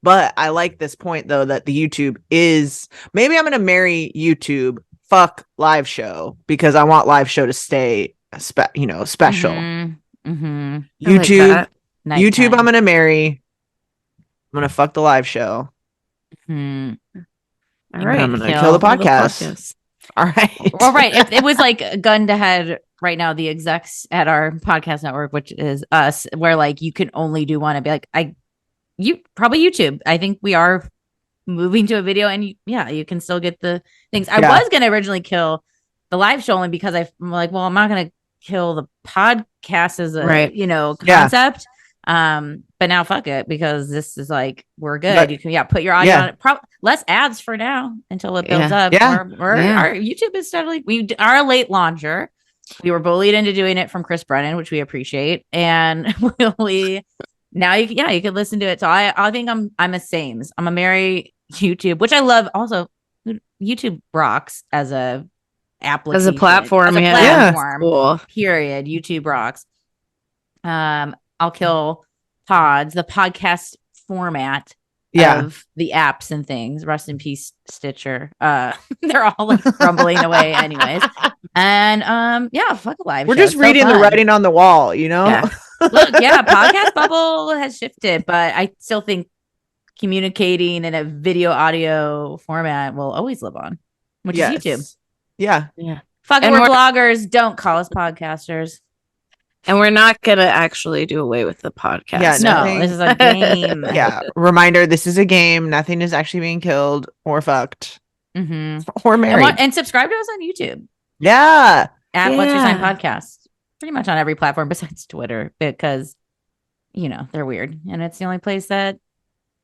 A: but I like this point though that the YouTube is maybe I'm gonna marry YouTube. Fuck live show because I want live show to stay special. YouTube, like YouTube. I'm gonna marry. I'm gonna fuck the live show.
C: All right,
A: I'm gonna kill the podcast. All right.
B: Well, right. If it was like a gun to head right now, the execs at our podcast network, which is us, where like you can only do one. I'd be like, probably YouTube. I think we are moving to a video, and you can still get the things. I was gonna originally kill the live show only because I'm like, well, I'm not gonna kill the podcast as a concept. But now fuck it because this is like we're good. But, you can put your audio on it. Less ads for now until it builds up. Our YouTube is steadily we are a late launcher. We were bullied into doing it from Chris Brennan, which we appreciate, and now you can listen to it. So I think I'm a Sames. I'm a marry YouTube, which I love. Also, YouTube rocks as a application,
C: as a platform.
B: Cool. Period. YouTube rocks. I'll kill pods, the podcast format of the apps and things. Rest in peace, Stitcher. They're all like crumbling away anyways. And fuck a live.
A: We're just reading the writing on the wall, you know?
B: Yeah. Look, podcast bubble has shifted, but I still think communicating in a video audio format will always live on, which is YouTube.
A: Yeah.
B: Fuck, we're bloggers. Don't call us podcasters.
C: And we're not going to actually do away with the podcast.
A: Yeah,
B: no, this is a game.
A: Reminder, this is a game. Nothing is actually being killed or fucked or married.
B: And subscribe to us on YouTube.
A: Yeah.
B: At What's Your Sign Podcast. Pretty much on every platform besides Twitter because, they're weird. And it's the only place that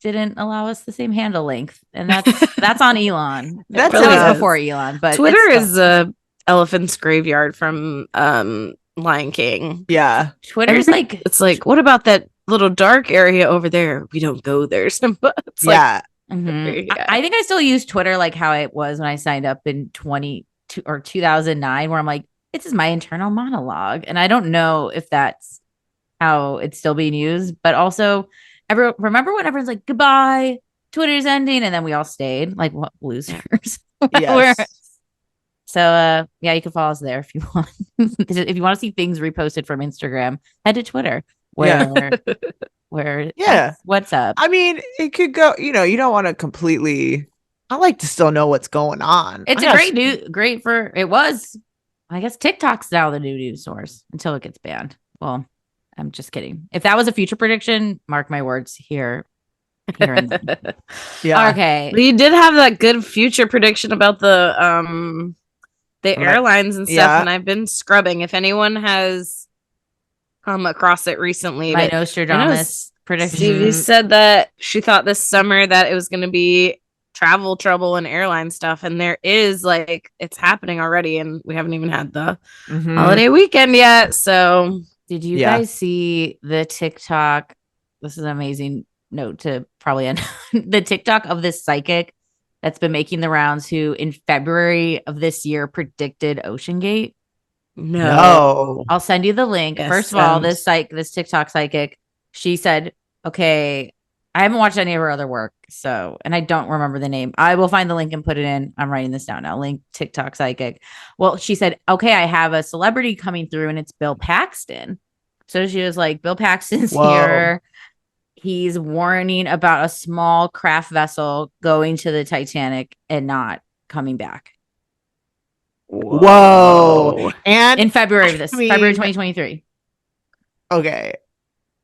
B: didn't allow us the same handle length. And that's on Elon. That was before Elon. But
C: Twitter is a elephant's graveyard from Lion King.
A: Yeah.
B: Twitter's like
C: it's like, what about that little dark area over there? We don't go there. Simba.
B: I think I still use Twitter like how it was when I signed up in 2009, where I'm like, this is my internal monologue. And I don't know if that's how it's still being used, but also remember when everyone's like, goodbye, Twitter's ending, and then we all stayed. Like, what losers?
A: Yes.
B: So, you can follow us there if you want. If you want to see things reposted from Instagram, head to Twitter. Where what's up?
A: I mean, it could go. You don't want to completely. I like to still know what's going on.
B: It's great for. It was. I guess TikTok's now the new news source until it gets banned. Well, I'm just kidding. If that was a future prediction, mark my words here.
A: Yeah.
B: Okay.
C: But you did have that good future prediction about the airlines and stuff, and I've been scrubbing. If anyone has come across it recently,
B: my Nostradamus prediction.
C: Stevie said that she thought this summer that it was going to be travel trouble and airline stuff, and there is it's happening already, and we haven't even had the holiday weekend yet. So,
B: did you guys see the TikTok? This is an amazing note to probably end. The TikTok of this psychic that's been making the rounds who in February of this year predicted OceanGate.
A: No.
B: I'll send you the link.
C: Yes,
B: First of all, this TikTok psychic, she said, okay, I haven't watched any of her other work, and I don't remember the name. I will find the link and put it in. I'm writing this down now. Link TikTok psychic. Well, she said, okay, I have a celebrity coming through and it's Bill Paxton. So she was like, Bill Paxton's here. He's warning about a small craft vessel going to the Titanic and not coming back.
A: Whoa. And
B: in February of February 2023.
A: Okay.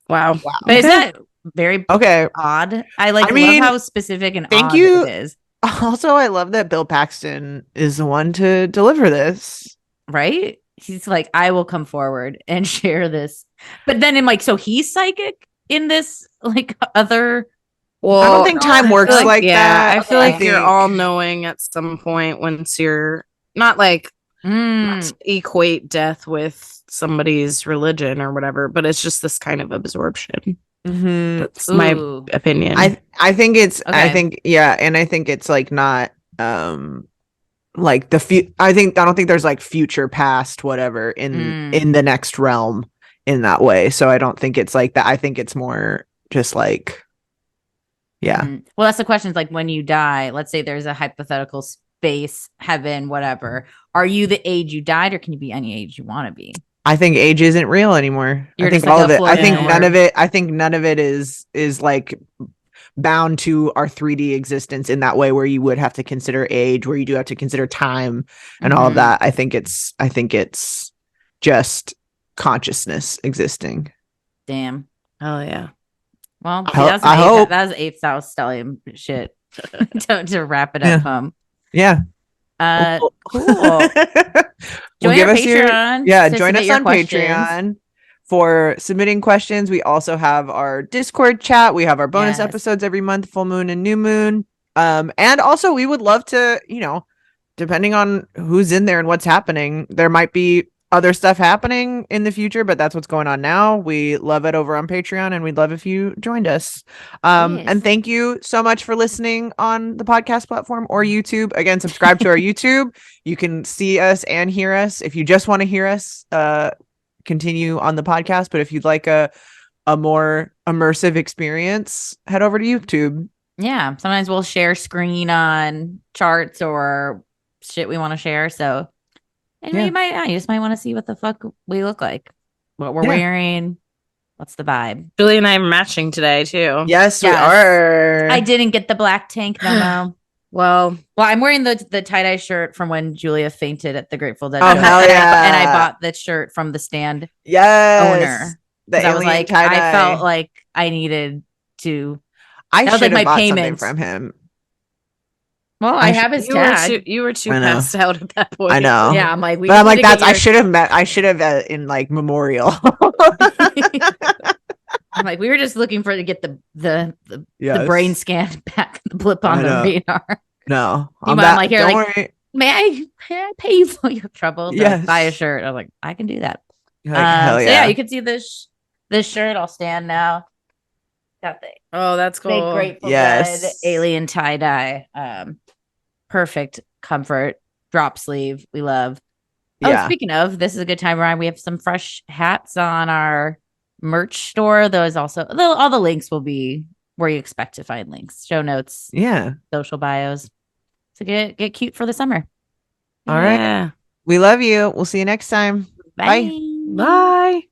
C: Wow.
B: But is that very odd? I love how specific and odd it is.
A: Also, I love that Bill Paxton is the one to deliver this.
B: Right? He's like, I will come forward and share this. But then so he's psychic in this other.
A: Well, I don't think time works like that.
C: I feel like you're all knowing at some point once you're not not equate death with somebody's religion or whatever, but it's just this kind of absorption. That's
B: Ooh.
C: my opinion.
A: I think it's
B: Okay.
A: I think and I think it's like not like I don't think there's like future past whatever in the next realm in that way. So I don't think it's like that. I think it's more just like
B: Well, that's the question, is like when you die, let's say there's a hypothetical space, heaven, whatever. Are you the age you died, or can you be any age you want to be?
A: I think age isn't real anymore.
B: You're
A: I think
B: just like
A: all
B: a
A: of it. I think
B: floating
A: none
B: orb.
A: of it. I think none of it is like bound to our 3D existence in that way, where you would have to consider age, where you do have to consider time and all of that. I think it's just consciousness existing.
B: Damn.
C: Oh yeah.
B: Well, see,
A: I hope
B: that was 8th South Stellium shit to wrap it up.
A: Yeah.
B: Cool. Join our Patreon.
A: Join us on Patreon for submitting questions. We also have our Discord chat. We have our bonus episodes every month, full moon and new moon. And also we would love to, depending on who's in there and what's happening, there might be other stuff happening in the future, but that's what's going on now. We love it over on Patreon, and we'd love if you joined us. And thank you so much for listening on the podcast platform or YouTube. Again, subscribe to our YouTube. You can see us and hear us. If you just want to hear us, continue on the podcast. But if you'd like a more immersive experience, head over to YouTube.
B: Yeah. Sometimes we'll share screen on charts or shit we want to share. So you just might want to see what the fuck we look like, what we're wearing, what's the vibe.
C: Julie and I are matching today too.
A: Yes, we are.
B: I didn't get the black tank memo. Well, I'm wearing the tie-dye shirt from when Julia fainted at the Grateful Dead.
A: Oh, hell yeah.
B: And I bought the shirt from the stand
A: owner.
B: I was like, tie-dye. I felt like I needed to.
A: I should have bought
B: payment
A: something from him.
B: Well, I have his tag.
C: You were too passed out at that point.
A: I know.
B: Yeah, I'm like,
A: I should have in like memorial.
B: I'm like, we were just looking to get the brain scan back, the blip on the radar.
A: No,
B: I'm like, here, like, may I pay you for your trouble to buy a shirt? I'm like, I can do that.
A: Like, hell yeah.
B: So yeah, you can see this shirt. I'll stand now. Got the
C: that's cool.
B: Big Grateful Dead alien tie dye. Perfect comfort drop sleeve. We love. Oh, speaking of, this is a good time, Ryan. We have some fresh hats on our merch store. Those also, all the links will be where you expect to find links, show notes, social bios. So get cute for the summer.
A: All right. We love you. We'll see you next time.
B: Bye.
C: Bye.